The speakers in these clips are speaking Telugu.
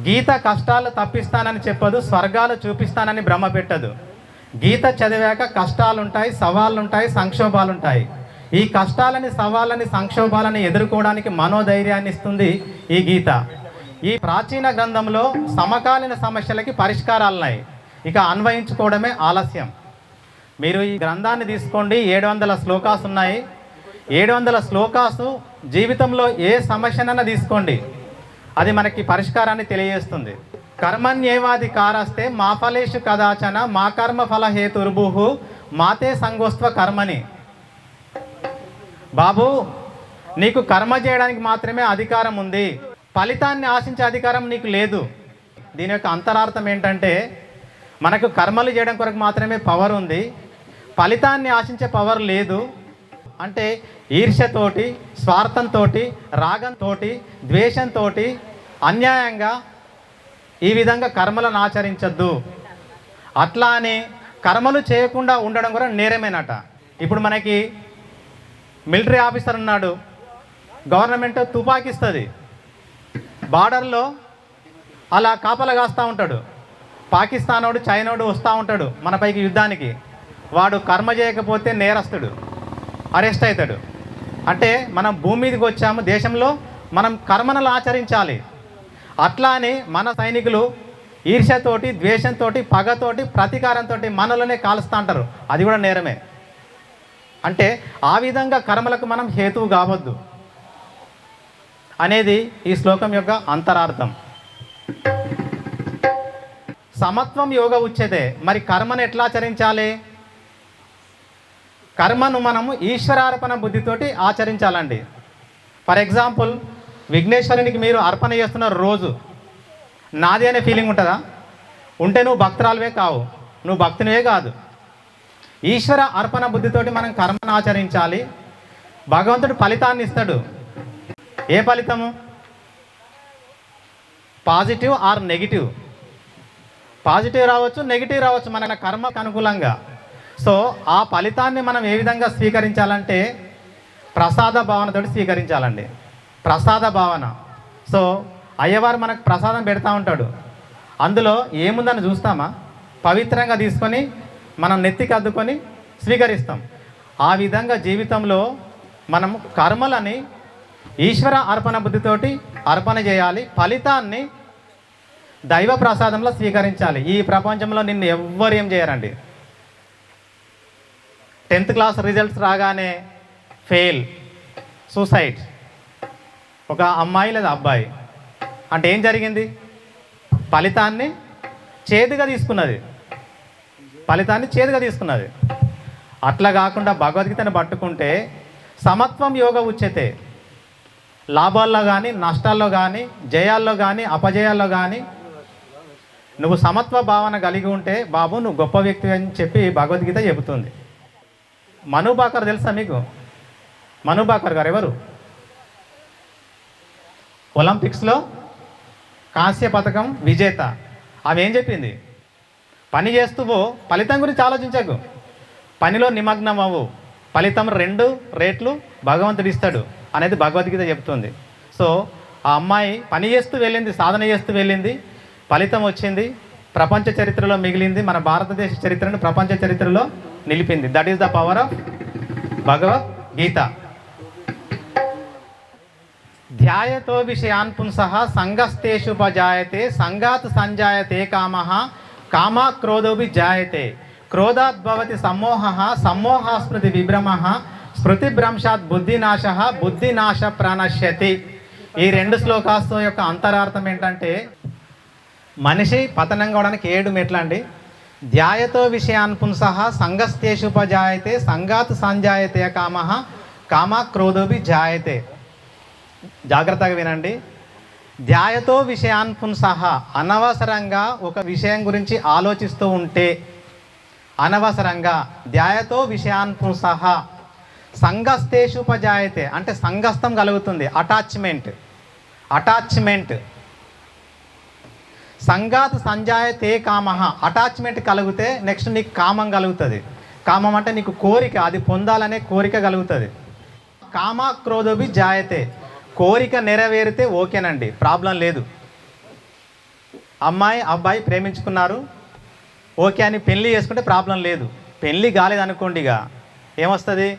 గీత కష్టాలు తప్పిస్తానని చెప్పదు, స్వర్గాలు చూపిస్తానని భ్రమ పెట్టదు. గీత చదివాక కష్టాలుంటాయి, సవాళ్ళుంటాయి, సంక్షోభాలుంటాయి. ఈ కష్టాలని, సవాళ్ళని, సంక్షోభాలని ఎదుర్కోవడానికి మనోధైర్యాన్ని ఇస్తుంది ఈ గీత. ఈ ప్రాచీన గ్రంథంలో సమకాలీన సమస్యలకి పరిష్కారాలున్నాయి, ఇక అన్వయించుకోవడమే ఆలస్యం. మీరు ఈ గ్రంథాన్ని తీసుకోండి, 700 శ్లోకాస్ ఉన్నాయి. 700 శ్లోకాసు జీవితంలో ఏ సమస్యనైనా తీసుకోండి, అది మనకి పరిష్కారాన్ని తెలియజేస్తుంది. కర్మణ్యేవాది కారస్తే మా ఫలేషు కదాచన మా కర్మ ఫల హేతుర్భుః మాతే సంగోస్త్వ కర్మని. బాబు, నీకు కర్మ చేయడానికి మాత్రమే అధికారం ఉంది, ఫలితాన్ని ఆశించే అధికారం నీకు లేదు. దీని యొక్క అంతరార్థం ఏంటంటే, మనకు కర్మలు చేయడం కొరకు మాత్రమే పవర్ ఉంది, ఫలితాన్ని ఆశించే పవర్ లేదు. అంటే ఈర్ష్యతోటి, స్వార్థంతో, రాగంతో, ద్వేషంతో అన్యాయంగా ఈ విధంగా కర్మలను ఆచరించద్దు. అట్లా అని కర్మలు చేయకుండా ఉండడం కూడా నేరమేనట. ఇప్పుడు మనకి మిలిటరీ ఆఫీసర్ ఉన్నాడు, గవర్నమెంట్ తుపాకీ ఇస్తుంది, బార్డర్లో అలా కాపలా కాస్తూ ఉంటాడు. పాకిస్తానోడు, చైనోడు వస్తూ ఉంటాడు మనపైకి యుద్ధానికి, వాడు కర్మ చేయకపోతే నేరస్తుడు, అరెస్ట్ అవుతాడు. అంటే మనం భూమి మీదకి వచ్చాము, దేశంలో మనం కర్మలను ఆచరించాలి. అట్లా అని మన సైనికులు ఈర్ష్యతోటి, ద్వేషంతో, పగతోటి, ప్రతీకారంతో మనలోనే కాలుస్తూ అంటారు, అది కూడా నేరమే. అంటే ఆ విధంగా కర్మలకు మనం హేతువు కావద్దు అనేది ఈ శ్లోకం యొక్క అంతరార్థం. సమత్వం యోగ ఉచ్యతే. మరి కర్మను ఎట్లా ఆచరించాలి? కర్మను మనము ఈశ్వరార్పణ బుద్ధితోటి ఆచరించాలండి. ఫర్ ఎగ్జాంపుల్, విఘ్నేశ్వరునికి మీరు అర్పణ చేస్తున్న రోజు నాది అనే ఫీలింగ్ ఉంటుందా? ఉంటే నువ్వు భక్తురాలువే కావు, నువ్వు భక్తునివే కాదు. ఈశ్వర అర్పణ బుద్ధితోటి మనం కర్మను ఆచరించాలి. భగవంతుడు ఫలితాన్ని ఇస్తాడు. ఏ ఫలితము? Positive or negative. పాజిటివ్ రావచ్చు, నెగిటివ్ రావచ్చు మన కర్మకు అనుకూలంగా. సో ఆ ఫలితాన్ని మనం ఏ విధంగా స్వీకరించాలంటే ప్రసాద భావనతో స్వీకరించాలండి. ప్రసాద భావన. సో అయ్యవారు మనకు ప్రసాదం పెడతా ఉంటాడు, అందులో ఏముందని చూస్తామా? పవిత్రంగా తీసుకొని మనం నెత్తికి అద్దుకొని స్వీకరిస్తాం. ఆ విధంగా జీవితంలో మనం కర్మలని ఈశ్వర అర్పణ బుద్ధితోటి అర్పణ చేయాలి, ఫలితాన్ని దైవ ప్రసాదంలో స్వీకరించాలి. ఈ ప్రపంచంలో నిన్ను ఎవ్వరు ఏం చేయరండి. 10th క్లాస్ రిజల్ట్స్ రాగానే ఫెయిల్, సూసైడ్, ఒక అమ్మాయి లేదా అబ్బాయి అంటే ఏం జరిగింది? ఫలితాన్ని చేదుగా తీసుకున్నది, ఫలితాన్ని చేదుగా తీసుకున్నది. అట్లా కాకుండా భగవద్గీతను పట్టుకుంటే సమత్వం యోగ ఉచ్యతే. లాభాల్లో కానీ, నష్టాల్లో కానీ, జయాల్లో కానీ, అపజయాల్లో కానీ నువ్వు సమత్వ భావన కలిగి ఉంటే బాబు నువ్వు గొప్ప వ్యక్తి అని చెప్పి భగవద్గీత చెబుతుంది. మనుబాకర్ తెలుసా మీకు? మనుబాకర్ గారు ఎవరు? ఒలింపిక్స్లో కాంస్య పథకం విజేత. ఆమె ఏం చెప్పింది? పని చేస్తూ ఫలితం గురించి ఆలోచించకు, పనిలో నిమగ్నం అవ్వు, ఫలితం 2 రెట్లు భగవంతుడు ఇస్తాడు అనేది భగవద్గీత చెప్తుంది. సో ఆ అమ్మాయి పని చేస్తూ వెళ్ళింది, సాధన చేస్తూ వెళ్ళింది, ఫలితం వచ్చింది, ప్రపంచ చరిత్రలో మిగిలింది, మన భారతదేశ చరిత్రను ప్రపంచ చరిత్రలో నిలిపింది. That is the power of Bhagavad Gita. ధ్యాయతో విషయాన్ పుంసః సంగస్తేషుపజాయతే సంగాత్ సంజాయతే కామః కామా క్రోధోపి జాయతే క్రోధాత్ భవతి సమ్మోహః సమ్మోహ స్మృతి విభ్రమః స్మృతి భ్రంశాత్ బుద్ధినాశః బుద్ధినాశ ప్రణశ్యతి. ఈ 2 శ్లోకాస్ యొక్క అంతరార్థం ఏంటంటే, మనిషి పతనం కావడానికి 7 మెట్లు అండి. ధ్యాయతో విషయాన్ పుంసః సంగస్తేషుపజాయతే సంగాత్ సంజాయతే కామః కామా క్రోధోపి జాయతే. జాగ్రత్తగా వినండి. ధ్యాయతో విషయాన్ పుంసః, అనవసరంగా ఒక విషయం గురించి ఆలోచిస్తూ ఉంటే, అనవసరంగా ధ్యాయతో విషయాన్ పుంసః సంగస్తేషుపజాయతే అంటే సంగస్తం కలుగుతుంది, అటాచ్మెంట్. సంగాత్ సంజాయతే కామః, అటాచ్మెంట్ కలిగితే నెక్స్ట్ నీకు కామం కలుగుతుంది. కామం అంటే నీకు కోరిక, అది పొందాలనే కోరిక కలుగుతుంది. కామా క్రోధోపి జాయతే, కోరిక నెరవేరితే ఓకేనండి, ప్రాబ్లం లేదు. అమ్మాయి అబ్బాయి ప్రేమించుకున్నారు, ఓకే అని పెళ్ళి చేసుకుంటే ప్రాబ్లం లేదు. పెళ్ళి కాలేదనుకోండి, ఇక ఏమొస్తుంది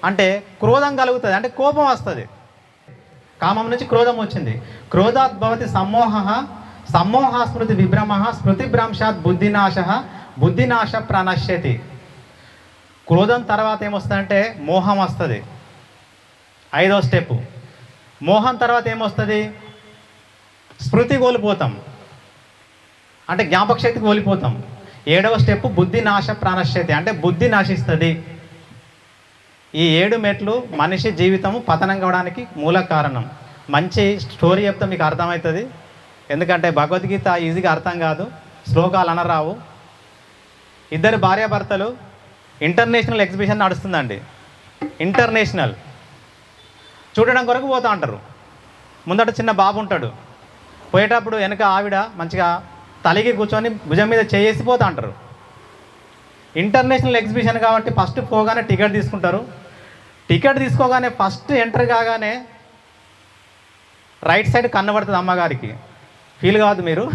అంటే క్రోధం కలుగుతుంది, అంటే కోపం వస్తుంది. కామం నుంచి క్రోధం వచ్చింది. క్రోధాత్ భవతి సమ్మోహ, సమ్మోహ స్మృతి విభ్రమ, స్మృతి భ్రంశాత్ బుద్ధినాశ, బుద్ధినాశ ప్రణశ్యతి. క్రోధం తర్వాత ఏమొస్తుందంటే మోహం వస్తుంది, 5వ స్టెప్. మోహం తర్వాత ఏమొస్తుంది, స్మృతి కోల్పోతాం, అంటే జ్ఞాపక శక్తి కోల్పోతాం. 7వ స్టెప్ బుద్ధి నాశ ప్రాణశ్యతి, అంటే బుద్ధి నశిస్తుంది. ఈ 7 మెట్లు మనిషి జీవితము పతనం కావడానికి మూల కారణం. మంచి స్టోరీ చెప్తే మీకు అర్థమవుతుంది, ఎందుకంటే భగవద్గీత ఈజీగా అర్థం కాదు, శ్లోకాలు అనరావు. 2 భార్యాభర్తలు ఇంటర్నేషనల్ ఎగ్జిబిషన్ నడుస్తుందండి. ఇంటర్నేషనల్ చూడడం కొరకు పోతూ ఉంటారు. ముందట చిన్న బాబు ఉంటాడు, పోయేటప్పుడు వెనక ఆవిడ మంచిగా తలిగి కూర్చొని భుజం మీద చేసి పోతూ ఉంటారు. ఇంటర్నేషనల్ ఎగ్జిబిషన్ కాబట్టి ఫస్ట్ పోగానే టికెట్ తీసుకుంటారు. టికెట్ తీసుకోగానే ఫస్ట్ ఎంటర్ కాగానే రైట్ సైడ్ కనబడుతుంది అమ్మగారికి. ఫీల్ కావద్దు మీరు.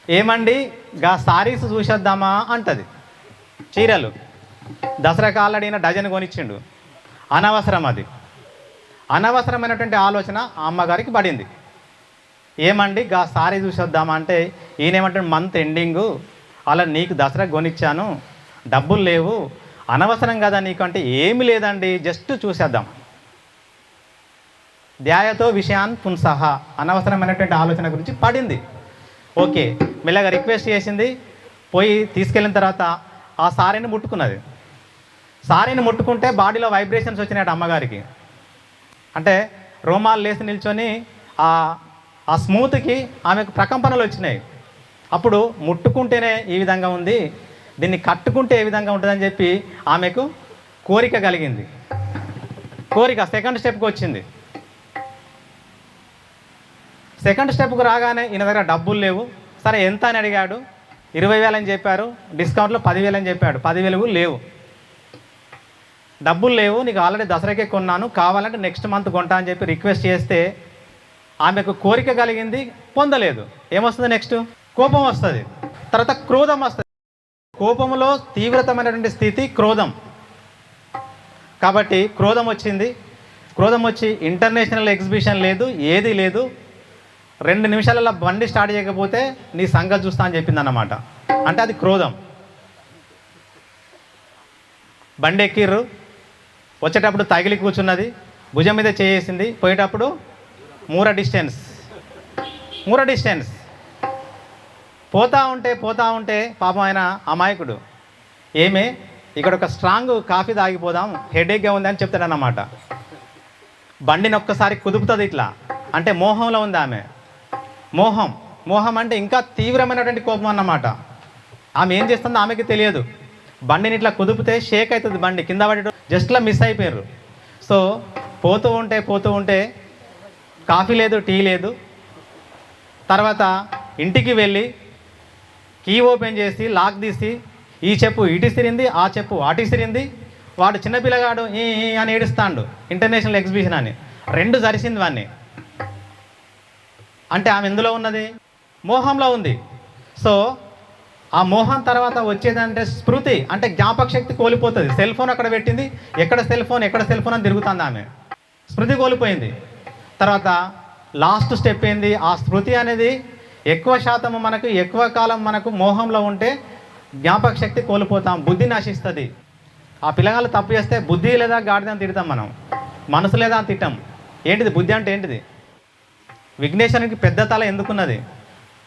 ఏమండి గా సారీస్ చూసేద్దామా అంటది. చీరలు దసరాకి ఆల్రెడీ డజన్ కొనిచ్చిండు. అనవసరం, అది అనవసరమైనటువంటి ఆలోచన ఆ అమ్మగారికి పడింది. ఏమండి గా సారీ చూసేద్దామా అంటే ఈయనేమంటాడు, మంత్ ఎండింగు, అలా నీకు దసరా కొనిచ్చాను, డబ్బులు లేవు, అనవసరం కదా నీకు అంటే, ఏమి లేదండి జస్ట్ చూసేద్దాం. ధ్యాయతో విషయాన్ పుంసహ, అనవసరమైనటువంటి ఆలోచన గురించి పడింది. ఓకే, మెల్లగా రిక్వెస్ట్ చేసింది, పోయి తీసుకెళ్ళిన తర్వాత ఆ సారీని ముట్టుకున్నది. సారీని ముట్టుకుంటే బాడీలో వైబ్రేషన్స్ వచ్చినాయట అమ్మగారికి. అంటే రోమాలు లేసి నిల్చొని ఆ స్మూత్కి ఆమెకు ప్రకంపనలు వచ్చినాయి. అప్పుడు ముట్టుకుంటేనే ఈ విధంగా ఉంది, దీన్ని కట్టుకుంటే ఏ విధంగా ఉంటుందని చెప్పి ఆమెకు కోరిక కలిగింది. కోరిక సెకండ్ స్టెప్కి వచ్చింది. సెకండ్ స్టెప్కు రాగానే ఈయన దగ్గర డబ్బులు లేవు. సరే ఎంత అని అడిగాడు, 20,000 అని చెప్పారు, డిస్కౌంట్లో 10,000 అని చెప్పాడు. 10,000 లేవు, డబ్బులు లేవు, నీకు ఆల్రెడీ దసరాకే కొన్నాను, కావాలంటే నెక్స్ట్ మంత్ కొంటా అని చెప్పి రిక్వెస్ట్ చేస్తే ఆమెకు కోరిక కలిగింది, పొందలేదు. ఏమొస్తుంది నెక్స్ట్? కోపం వస్తుంది, తర్వాత క్రోధం వస్తుంది. కోపంలో తీవ్రతమైనటువంటి స్థితి క్రోధం. కాబట్టి క్రోధం వచ్చింది. క్రోధం వచ్చి ఇంటర్నేషనల్ ఎగ్జిబిషన్ లేదు, ఏది లేదు, 2 నిమిషాలలో బండి స్టార్ట్ చేయకపోతే నీ సంగతి చూస్తా అని చెప్పింది అన్నమాట. అంటే అది క్రోధం. బండి ఎక్కిర్రు, వచ్చేటప్పుడు తగిలి కూర్చున్నది, భుజం మీద చేసింది, పోయేటప్పుడు మూర డిస్టెన్స్ పోతా ఉంటే పాపం ఆయన అమాయకుడు, ఏమే ఇక్కడ ఒక స్ట్రాంగ్ కాఫీ తాగిపోదాం, హెడేక్గా ఉంది అని చెప్తాడన్నమాట. బండిని ఒక్కసారి కుదుపుతుంది ఇట్లా, అంటే మోహంలో ఉంది ఆమె. మోహం అంటే ఇంకా తీవ్రమైనటువంటి కోపం అన్నమాట. ఆమె ఏం చేస్తుందో ఆమెకి తెలియదు. బండిని ఇట్లా కుదిపితే షేక్ అవుతుంది, బండి కింద పడి జస్ట్లో మిస్ అయిపోయారు. సో పోతూ ఉంటే కాఫీ లేదు, టీ లేదు. తర్వాత ఇంటికి వెళ్ళి కీ ఓపెన్ చేసి లాక్ తీసి ఈ చెప్పు ఇటు సిరింది, ఆ చెప్పు అటు సిరింది. వాడు చిన్నపిల్లగాడు ఈ అని ఏడుస్తాడు, ఇంటర్నేషనల్ ఎగ్జిబిషన్ అని. 2 సరిసింది వాడిని. అంటే ఆమె ఎందులో ఉన్నది? మోహంలో ఉంది. సో ఆ మోహం తర్వాత వచ్చేదంటే స్మృతి, అంటే జ్ఞాపక శక్తి కోల్పోతుంది. సెల్ ఫోన్ అక్కడ పెట్టింది, ఎక్కడ సెల్ ఫోన్ అని తిరుగుతుంది ఆమె. స్మృతి కోల్పోయింది. తర్వాత లాస్ట్ స్టెప్ ఏంది? ఆ స్మృతి అనేది ఎక్కువ శాతం ఎక్కువ కాలం మనకు మోహంలో ఉంటే జ్ఞాపక శక్తి కోల్పోతాం, బుద్ధి నశిస్తుంది. ఆ పిల్లగాళ్ళు తప్పు చేస్తే బుద్ధి లేదా గాడిదని తిడతాం మనం, మనసు లేదా అని తిట్టాం. ఏంటిది బుద్ధి అంటే ఏంటిది? విఘ్నేశ్వరునికి పెద్ద తల ఎందుకున్నది?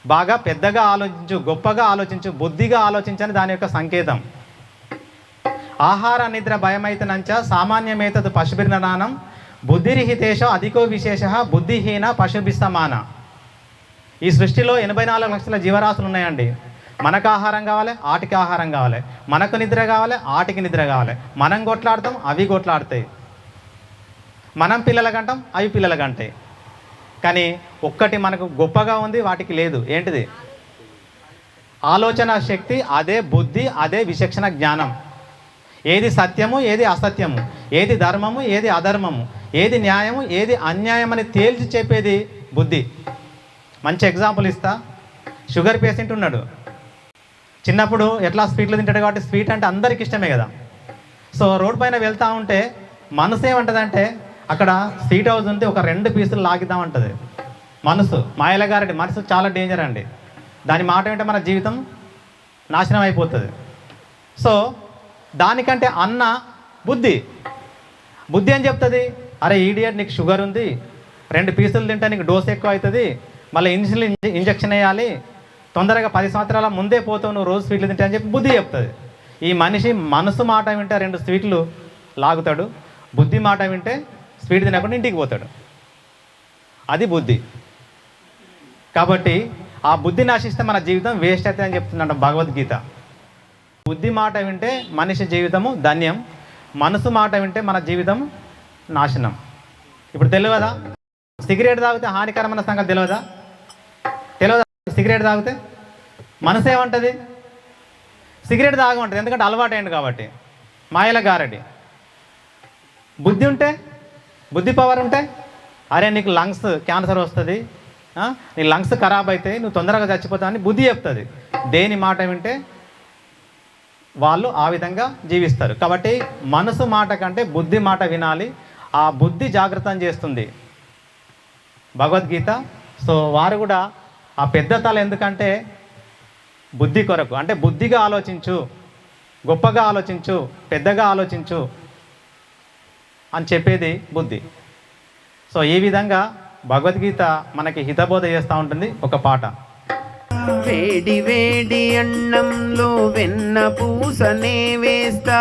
బాగా పెద్దగా ఆలోచించు, గొప్పగా ఆలోచించు, బుద్ధిగా ఆలోచించని దాని యొక్క సంకేతం. ఆహార నిద్ర భయమైతనంచ సామాన్యమేతదు పశుభిర్నానం బుద్ధిరిహితేష అధికో విశేష బుద్ధిహీన పశుభిస్తమాన. ఈ సృష్టిలో 84 లక్షల జీవరాశులు ఉన్నాయండి. మనకు ఆహారం కావాలి, ఆటికి ఆహారం కావాలి, మనకు నిద్ర కావాలి, ఆటికి నిద్ర కావాలి. మనం కొట్లాడతాం, అవి కొట్లాడతాయి. మనం పిల్లల కంటాం, అవి పిల్లల కంటాయి. కానీ ఒక్కటి మనకు గొప్పగా ఉంది, వాటికి లేదు. ఏంటిది? ఆలోచన శక్తి. అదే బుద్ధి, అదే విచక్షణ జ్ఞానం. ఏది సత్యము, ఏది అసత్యము, ఏది ధర్మము, ఏది అధర్మము, ఏది న్యాయము, ఏది అన్యాయం అని తేల్చి చెప్పేది బుద్ధి. మంచి ఎగ్జాంపుల్ ఇస్తా. షుగర్ పేషెంట్ ఉన్నాడు. చిన్నప్పుడు ఎట్లా స్వీట్లు తింటాడు కాబట్టి స్వీట్ అంటే అందరికి ఇష్టమే కదా. సో రోడ్ పైన వెళ్తూ ఉంటే మనసు ఏమంటుందంటే అక్కడ స్వీట్ హౌస్ ఉంటే ఒక 2 పీసులు లాగిద్దామంటుంది మనసు. మాయలగారెడ్డి మనసు చాలా డేంజర్ అండి. దాని మాట ఏంటంటే మన జీవితం నాశనం అయిపోతుంది. సో దానికంటే అన్న బుద్ధి అని చెప్తుంది, అరే ఈడియట్ నీకు షుగర్ ఉంది, 2 పీసులు తింటే నీకు డోస్ ఎక్కువ అవుతుంది, మళ్ళీ ఇన్సులిన్ ఇంజెక్షన్ వేయాలి, తొందరగా 10 సంవత్సరాల ముందే పోతావు నువ్వు రోజు స్వీట్లు తింటే అని చెప్పి బుద్ధి చెప్తుంది. ఈ మనిషి మనసు మాట వింటే 2 స్వీట్లు లాగుతాడు, బుద్ధి మాట వింటే స్వీట్ తినకుండా ఇంటికి పోతాడు. అది బుద్ధి. కాబట్టి ఆ బుద్ధిని ఆశిస్తే మన జీవితం వేస్ట్ అవుతుంది అని చెప్తుందంట భగవద్గీత. బుద్ధి మాట వింటే మనిషి జీవితము ధన్యం, మనసు మాట వింటే మన జీవితం నాశనం. ఇప్పుడు తెలియదా సిగరెట్ తాగితే హానికరమైన సంగతి తెలియదా? సిగరెట్ తాగితే మనసు ఏమంటుంది? సిగరెట్ తాగమంటుంది, ఎందుకంటే అలవాటు అయింది కాబట్టి. మాయల గారడి. బుద్ధి ఉంటే, బుద్ధి పవర్ ఉంటే, అరే నీకు లంగ్స్ క్యాన్సర్ వస్తుంది, నీ లంగ్స్ ఖరాబ్ అయితే నువ్వు తొందరగా చచ్చిపోతావు అని బుద్ధి చెప్తుంది. దేని మాట వింటే వాళ్ళు ఆ విధంగా జీవిస్తారు. కాబట్టి మనసు మాట కంటే బుద్ధి మాట వినాలి. ఆ బుద్ధి జాగ్రత్తం చేస్తుంది భగవద్గీత. సో వారు కూడా ఆ పెద్ద తల ఎందుకంటే బుద్ధి కొరకు, అంటే బుద్ధిగా ఆలోచించు, గొప్పగా ఆలోచించు, పెద్దగా ఆలోచించు అని చెప్పేది బుద్ధి. సో ఈ విధంగా భగవద్గీత మనకి హితబోధ చేస్తూ ఉంటుంది. ఒక పాట. వేడి వేడి అన్నంలో వెన్న పూసనే వేస్తా,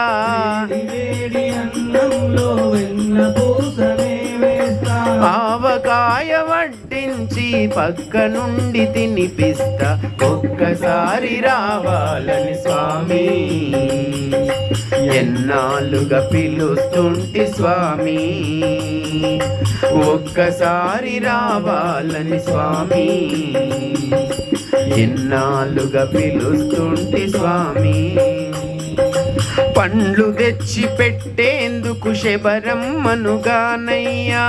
వేడి అన్నంలో వెన్న పూసనే వేస్తా, ఆవకాయ వడ్డించి పక్క నుండి తినిపిస్తా, ఒక్కసారి రావాలని స్వామి ఎన్నాళ్ళుగా పిలుస్తుంటి స్వామి, ఒక్కసారి రావాలని స్వామి ఎన్నాళ్ళుగా పిలుస్తుంటి స్వామి. పండ్లు తెచ్చి పెట్టేందుకు శబరమ్మనుగానయ్యా,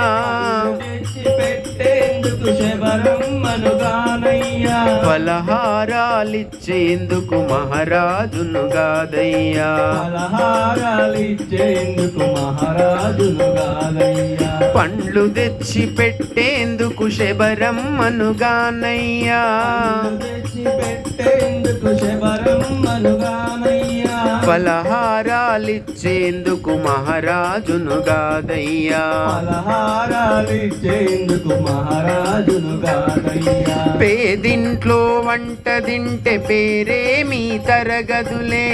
పలహారాలిచ్చేందుకు మహారాజును గాదయ్యా, పండ్లు తెచ్చి పెట్టేందుకు శబరమ్మనుగానయ్యా, పలహారాలిచ్చేందుకు మహారాజును గాదయ్యా, పేదింట్లో వంట తింటే పేరేమీ తరగదులే,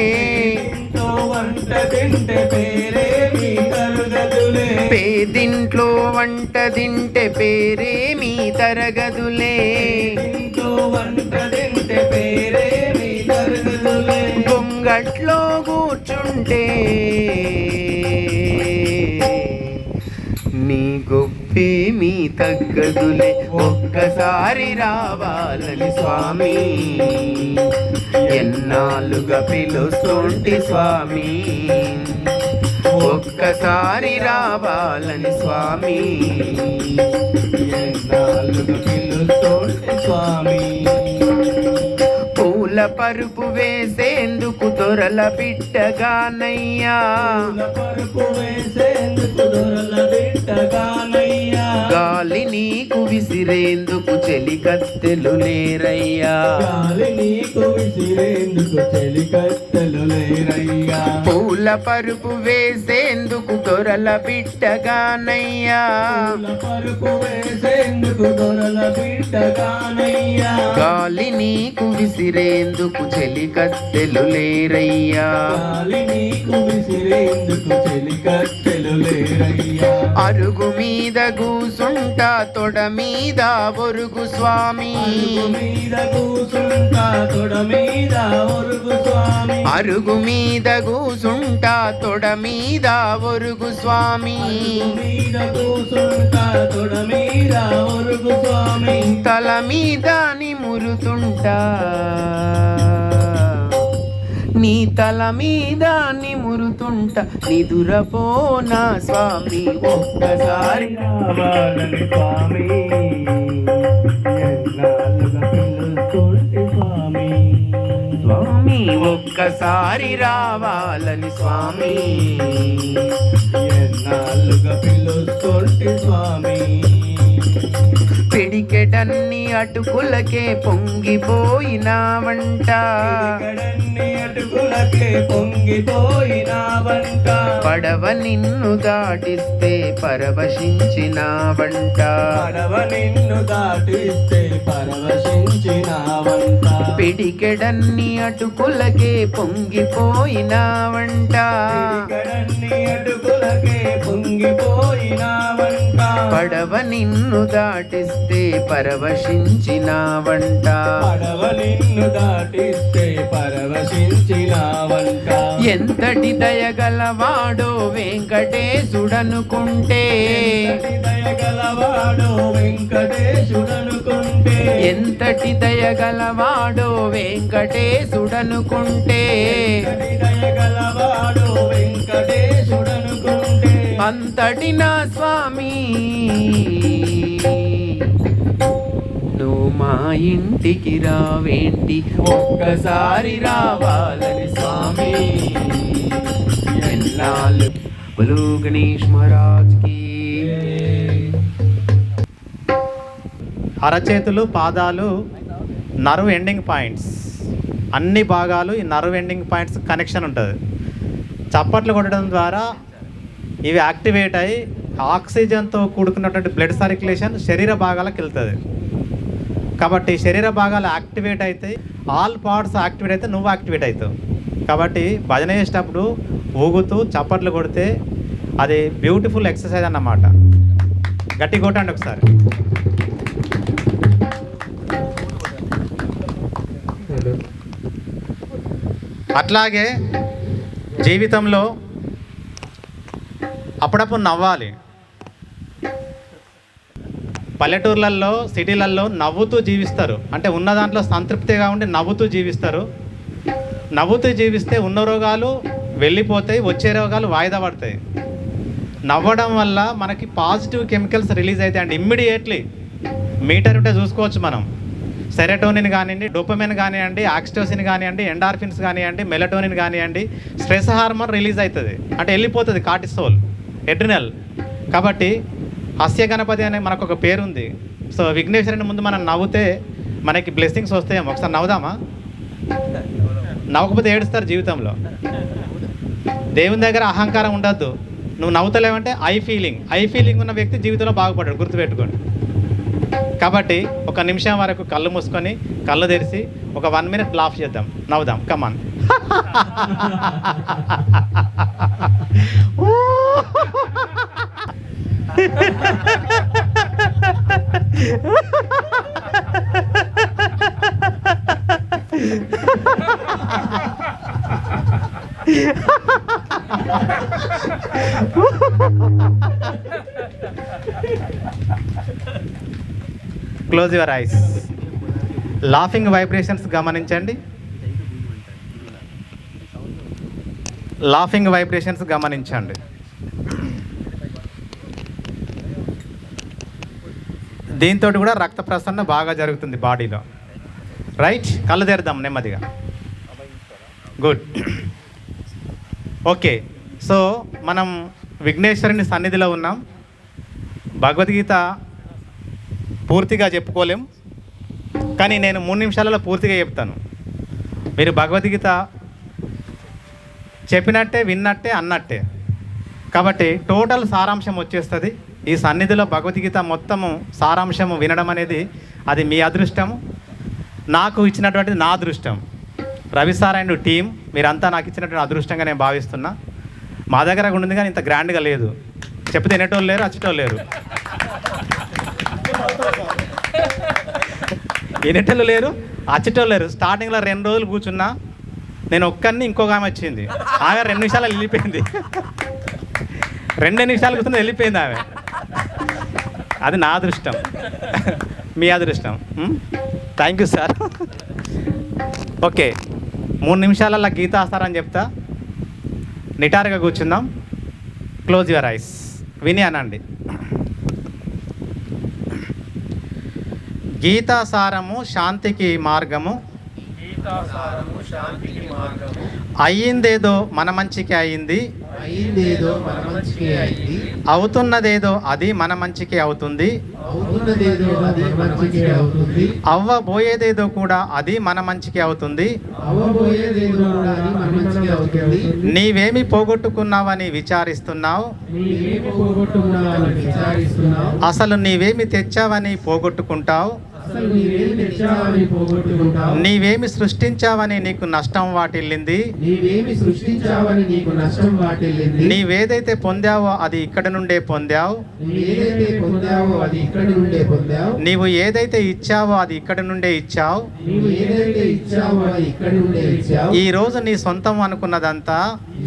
పేదింట్లో వంట తింటే పేరేమీ తరగదులే, గొంగట్లో కూర్చుంటే నీ గొప్పేమీ తగ్గదులే, ఒక్కసారి రావాలని స్వామి ఎన్నాళ్ళుగా పిలుస్తుంటి స్వామి, ఒక్కసారి రావాలని స్వామి ఎన్నాళ్ళుగా పిలుస్తుంటి స్వామి. పూల పరుపు వేసేందుకు దొరల బిడ్డగానయ్యా, గాలి నీకు విసిరేందుకు చెలికత్తెలు లేరయ్యా, పూల పరుపు వేసేందుకు దొరల బిడ్డగానయ్యా, గాలి నీకు విసిరేందుకు చెలికత్తెలు లేరయ్యా, అరుగు మీద కూసుంటా తొడ మీద ఒరుగు స్వామి, అరుగు మీద కూసుంటా తొడ మీద ఒరుగు స్వామి, తల మీద నిమురుతుంటా నీ తల మీద నిమురుతుంట నిదురపోనా స్వామి, ఒక్కసారి రావాలని స్వామి ఒక్కసారి రావాలని స్వామి. ఎన్నాళ్ళుగా పిలుస్తుంటే స్వామి, పిడికెడన్ని అటుకులకే పొంగిపోయినావంట. పిడికెడన్ని అటుకులకే పొంగిపోయినావంట. పడవ నిన్ను దాటిస్తే పరవశించినావంట. పడవ నిన్ను దాటిస్తే పరవశించినావంట. పిడికెడన్ని అటుకులకే పొంగిపోయినావంట. పిడికెడన్ని అటుకులకే పొంగిపోయినావంట. పడవ నిన్ను దాటిస్తే పరవశించినావంట. పడవ నిన్ను దాటిస్తే పరవశించినావంట. ఎంతటి దయగలవాడో వెంకటేశుడనుకుంటే, ఎంతటి దయగలవాడో వెంకటేశుడనుకుంటే, ఎంతటి దయగలవాడో వెంకటేశుడనుకుంటే, ఎంతటి దయగలవాడో వెంకటేశుడనుకుంటే, అంతటి నా స్వామి నువ్వు మా ఇంటికి రావేంటి, ఒక్కసారి రావాలని స్వామి. ఎన్నాళ్ళు బోలో గణేష్ మహారాజ్ కి. అరచేతులు, పాదాలు నర్వ్ ఎండింగ్ పాయింట్స్, అన్ని భాగాలు ఈ నర్వ్ ఎండింగ్ పాయింట్స్ కనెక్షన్ ఉంటుంది. చప్పట్లు కొట్టడం ద్వారా ఇవి యాక్టివేట్ అయ్యి ఆక్సిజన్తో కూడుకున్నటువంటి బ్లడ్ సర్క్యులేషన్ శరీర భాగాలకు వెళ్తుంది. కాబట్టి శరీర భాగాలు యాక్టివేట్ అవుతాయి, ఆల్ పార్ట్స్ యాక్టివేట్ అయితే నువ్వు యాక్టివేట్ అవుతావు. కాబట్టి భజన చేసేటప్పుడు ఊగుతూ చప్పట్లు కొడితే అది బ్యూటిఫుల్ ఎక్సర్సైజ్ అన్నమాట. గట్టి కొట్టండి ఒకసారి. అట్లాగే జీవితంలో అప్పుడప్పుడు నవ్వాలి. పల్లెటూర్లలో, సిటీలలో నవ్వుతూ జీవిస్తారు. అంటే ఉన్న దాంట్లో సంతృప్తిగా ఉండి నవ్వుతూ జీవిస్తారు. నవ్వుతూ జీవిస్తే ఉన్న రోగాలు వెళ్ళిపోతాయి, వచ్చే రోగాలు వాయిదా పడతాయి. నవ్వడం వల్ల మనకి పాజిటివ్ కెమికల్స్ రిలీజ్ అవుతాయి అండి ఇమ్మీడియట్లీ. మీటర్ ఉంటే చూసుకోవచ్చు మనం. సెరటోనిన్ కానివ్వండి, డోపమైన్ కానివ్వండి, ఆక్సిటోసిన్ కానివ్వండి, ఎండార్ఫిన్స్ కానివ్వండి, మెలటోనిన్ కానివ్వండి, స్ట్రెస్ హార్మోన్ రిలీజ్ అవుతుంది. అంటే వెళ్ళిపోతుంది కార్టిసోల్, ఎడ్రినల్. కాబట్టి హాస్య గణపతి అనే మనకు ఒక పేరు ఉంది. సో విఘ్నేశ్వరుని ముందు మనం నవ్వుతే మనకి బ్లెస్సింగ్స్ వస్తాయేమో. ఒకసారి నవ్వుదామా? నవ్వకపోతే ఏడుస్తారు జీవితంలో. దేవుని దగ్గర అహంకారం ఉండద్దు. నువ్వు నవ్వుతలేవంటే ఐ ఫీలింగ్ ఉన్న వ్యక్తి జీవితంలో బాగుపడ్డాడు, గుర్తుపెట్టుకోండి. కాబట్టి ఒక నిమిషం వరకు కళ్ళు మూసుకొని కళ్ళు తెరిచి ఒక 1 minute లాఫ్ చేద్దాం, నవ్వుదాం. Come on. Close your eyes. Laughing vibrations గమనించండి. లాఫింగ్ వైబ్రేషన్స్ గమనించండి. దీంతో కూడా రక్త ప్రసరణ బాగా జరుగుతుంది బాడీలో. రైట్, కళ్ళు తెరుద్దాం నెమ్మదిగా. గుడ్. ఓకే, సో మనం విఘ్నేశ్వరుని సన్నిధిలో ఉన్నాం. భగవద్గీత పూర్తిగా చెప్పుకోలేం, కానీ నేను 3 నిమిషాలలో పూర్తిగా చెప్తాను. మీరు భగవద్గీత చెప్పినట్టే, విన్నట్టే, అన్నట్టే. కాబట్టి టోటల్ సారాంశం వచ్చేస్తుంది. ఈ సన్నిధిలో భగవద్గీత మొత్తము సారాంశము వినడం అనేది అది మీ అదృష్టము, నాకు ఇచ్చినటువంటిది నా అదృష్టం. రవి సార్ అండ్ టీం మీరంతా నాకు ఇచ్చినటువంటి అదృష్టంగా నేను భావిస్తున్నా. మా దగ్గర ఉండింది కానీ ఇంత గ్రాండ్గా లేదు. చెప్తే వినేటోళ్ళు లేరు, వచ్చేటోళ్ళు లేరు. వినేటోళ్ళు లేరు, వచ్చేటోళ్ళు లేరు. స్టార్టింగ్లో 2 రోజులు కూర్చున్నా, నేను ఒక్కరిని ఇంకొక ఆమె వచ్చింది. ఆమె 2 నిమిషాలు వెళ్ళిపోయింది. 2 నిమిషాలు కూర్చుని వెళ్ళిపోయింది ఆమె. అది నా అదృష్టం, మీ అదృష్టం. Thank you sir. ఓకే, 3 నిమిషాలలో గీతాస్తారని చెప్తా. నిటారుగా కూర్చుందాం. Close your ice. విని అనండి. గీతాసారము శాంతికి మార్గము, అయ్యిందేదో మన మంచికి అయింది, అయిందేదో మన మంచికే అయింది, అవుతున్నదేదో అది మన మంచికి అవుతుంది, అవుతున్నదేదో అది మంచికే అవుతుంది, అవ్వబోయేదేదో కూడా అది మన మంచికి అవుతుంది. అవ్వబోయేదేదో కూడా అది మన మంచికే అవుతుంది. నీవేమి పోగొట్టుకున్నావని విచారిస్తున్నావు, నీవేమి పోగొట్టుకున్నావని విచారిస్తున్నావు, అసలు నీవేమి తెచ్చావని పోగొట్టుకుంటావు. అసలు నీవేమి తెచ్చావని పోగొట్టుకుంటావు, నీవేమి సృష్టించావని నీకు నష్టం వాటిల్లింది. నీవేమి సృష్టించావని నీకు నష్టం వాటిల్లింది. నీవేదైతే పొందావో అది ఇక్కడ నుండే పొందావు, నీవేదైతే పొందావో అది ఇక్కడి నుండే పొందావు, నీవు ఏదైతే ఇచ్చావో అది ఇక్కడ నుండే ఇచ్చావు. నీవు ఏదైతే ఇచ్చావో అది ఇక్కడి నుండే ఇచ్చావు. ఈ రోజు నీ సొంతం అనుకున్నదంతా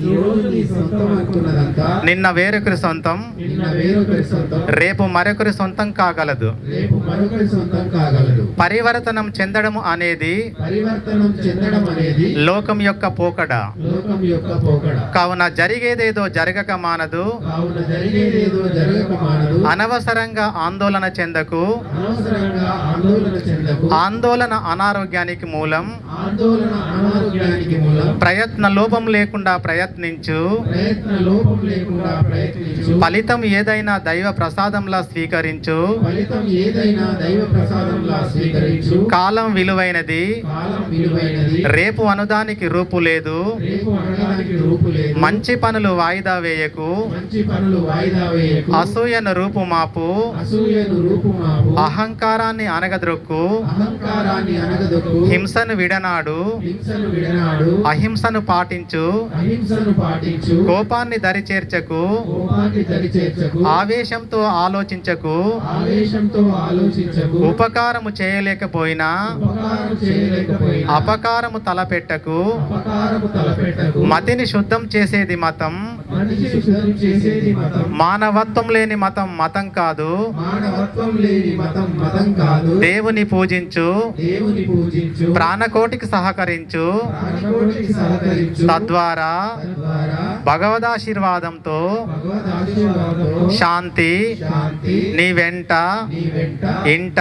ఈ రోజు నీ సొంతం అనుకున్నదంతా నిన్న వేరొకరి సొంతం, నిన్న వేరొకరి సొంతం, రేపు మరొకరి సొంతం కాగలదు. రేపు మరొకరి సొంతం కాగలదు. పరివర్తనం చెందడం అనేది పరివర్తనం చెందడం అనేది లోకం యొక్క పోకడ. లోకం యొక్క పోకడ. కావున జరిగేదేదో జరగక మానదు, కావున జరిగేదేదో జరగక మానదు. అనవసరంగా ఆందోళన చెందకు. అనవసరంగా ఆందోళన చెందకు. ఆందోళన అనారోగ్యానికి మూలం. ఆందోళన అనారోగ్యానికి మూలం. ప్రయత్న లోపం లేకుండా ప్రయత్నించు. ప్రయత్న లోపం లేకుండా ప్రయత్నించు. ఫలితం ఏదైనా దైవ ప్రసాదంలా స్వీకరించు. ఫలితం ఏదైనా దైవ ప్రసాదంలా స్వీకరించు. కాలం విలువైనది, కాలం విలువైనది. రేపు అనుదానికి రూపు లేదు. రేపు అనడానికి రూపు లేదు. మంచి పనులు వాయిదా వేయకు. మంచి పనులు వాయిదా వేయకు. అసూయను రూపుమాపు. అసూయను రూపుమాపు. అహంకారాన్ని అనగద్రొక్కు. అహంకారాన్ని అనగదొక్కు. హింసను విడనాడు. హింసను విడనాడు. అహింసను పాటించు. అహింసను పాటించు. కోపాన్ని దరిచేర్చకు. కోపాన్ని దరిచేర్చకు. ఆవేశంతో ఆలోచించకు. ఆవేశంతో ఆలోచించకు. ఉపకారము చేయలేకపోయినా ఉపకారం చేయలేకపోయినా అపకారము తలపెట్టకు. అపకారము తలపెట్టకు. మతిని శుద్ధం చేసేది మతం, మనిషి శుద్ధం చేసేది మతం. మానవత్వం లేని మతం మతం కాదు. మానవత్వం లేని మతం మతం కాదు. దేవుని పూజించు. దేవుని పూజించు. ప్రాణకోటికి సహకరించు. ప్రాణకోటికి సహకరించు. తద్వారా తద్వారా భగవదాశీర్వాదంతో భగవద్ ఆశీర్వాదంతో శాంతి శాంతి నీ వెంట నీ వెంట ఇంట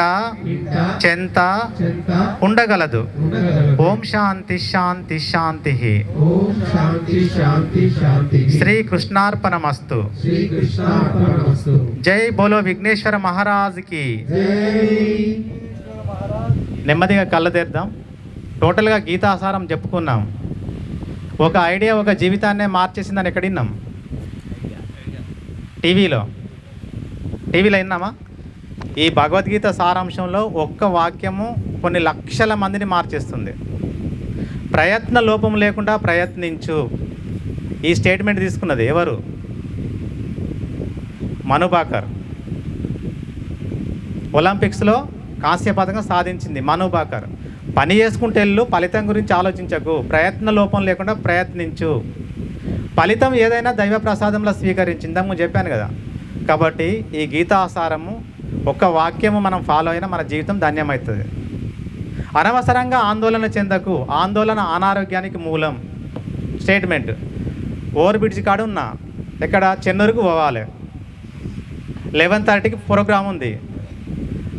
ఇంట చెంత చెంత ఉండగలదు. ఉండగలదు. ఓం శాంతి శాంతి శాంతి. ఓం శాంతి శాంతి శాంతి. శ్రీకృష్ణార్పణమస్తు. శ్రీకృష్ణార్పణమస్తు. జై బోలో విఘ్నేశ్వర మహారాజ్కి. జై. నెమ్మదిగా కళ్ళ తెద్దాం. టోటల్గా గీతాసారం చెప్పుకున్నాం. ఒక ఐడియా ఒక జీవితాన్నే మార్చేసిందని ఎక్కడ విన్నాం? టీవీలో విన్నామా? ఈ భగవద్గీత సారాంశంలో ఒక్క వాక్యము కొన్ని లక్షల మందిని మార్చేస్తుంది. ప్రయత్న లోపం లేకుండా ప్రయత్నించు. ఈ స్టేట్మెంట్ తీసుకున్నది ఎవరు? మను భాకర్. ఒలింపిక్స్లో కాంస్య పథకం సాధించింది మను భాకర్. పని చేసుకుంటే వెళ్ళు, ఫలితం గురించి ఆలోచించకు. ప్రయత్న లోపం లేకుండా ప్రయత్నించు. ఫలితం ఏదైనా దైవ ప్రసాదంలో స్వీకరించిందాము చెప్పాను కదా. కాబట్టి ఈ గీతాసారము ఒక్క వాక్యము మనం ఫాలో అయినా మన జీవితం ధన్యమవుతుంది. అనవసరంగా ఆందోళన చెందకు. ఆందోళన అనారోగ్యానికి మూలం. స్టేట్మెంట్. ఓవర్ బ్రిడ్జ్ కాడ ఉన్నా, ఎక్కడ చెన్నూరుకు పోవాలి. 11:30కి ప్రోగ్రామ్ ఉంది.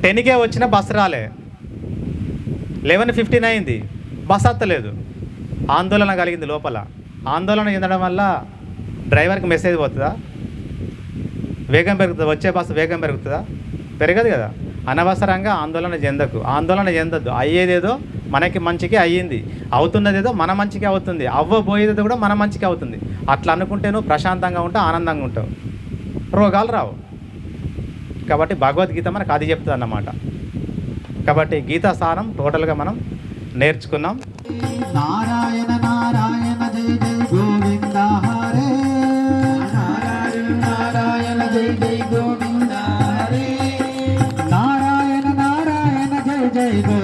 10కే వచ్చిన బస్సు రాలే. 11:15 అయింది, బస్ అత్తలేదు. ఆందోళన కలిగింది లోపల. ఆందోళన చెందడం వల్ల డ్రైవర్కి మెసేజ్ పోతుందా? వేగం పెరుగుతుందా? వచ్చే బస్సు వేగం పెరుగుతుందా? పెరగదు కదా. అనవసరంగా ఆందోళన చెందకు. ఆందోళన చెందద్దు. అయ్యేదేదో మనకి మంచికి అయ్యింది, అవుతున్నదేదో మన మంచికి అవుతుంది, అవ్వబోయేదేదో కూడా మన మంచికి అవుతుంది. అట్లా అనుకుంటే నువ్వు ప్రశాంతంగా ఉంటావు, ఆనందంగా ఉంటావు, రోగాలు రావు. కాబట్టి భగవద్గీత మనకు అది చెప్తుంది అన్నమాట. కాబట్టి గీతా సారం టోటల్గా మనం నేర్చుకున్నాం. నారాయణ నారాయణ జై జై గోవింద హరే. నారాయణ నారాయణ జై జై గోవింద హరే. నారాయణ నారాయణ జై జై గోవింద.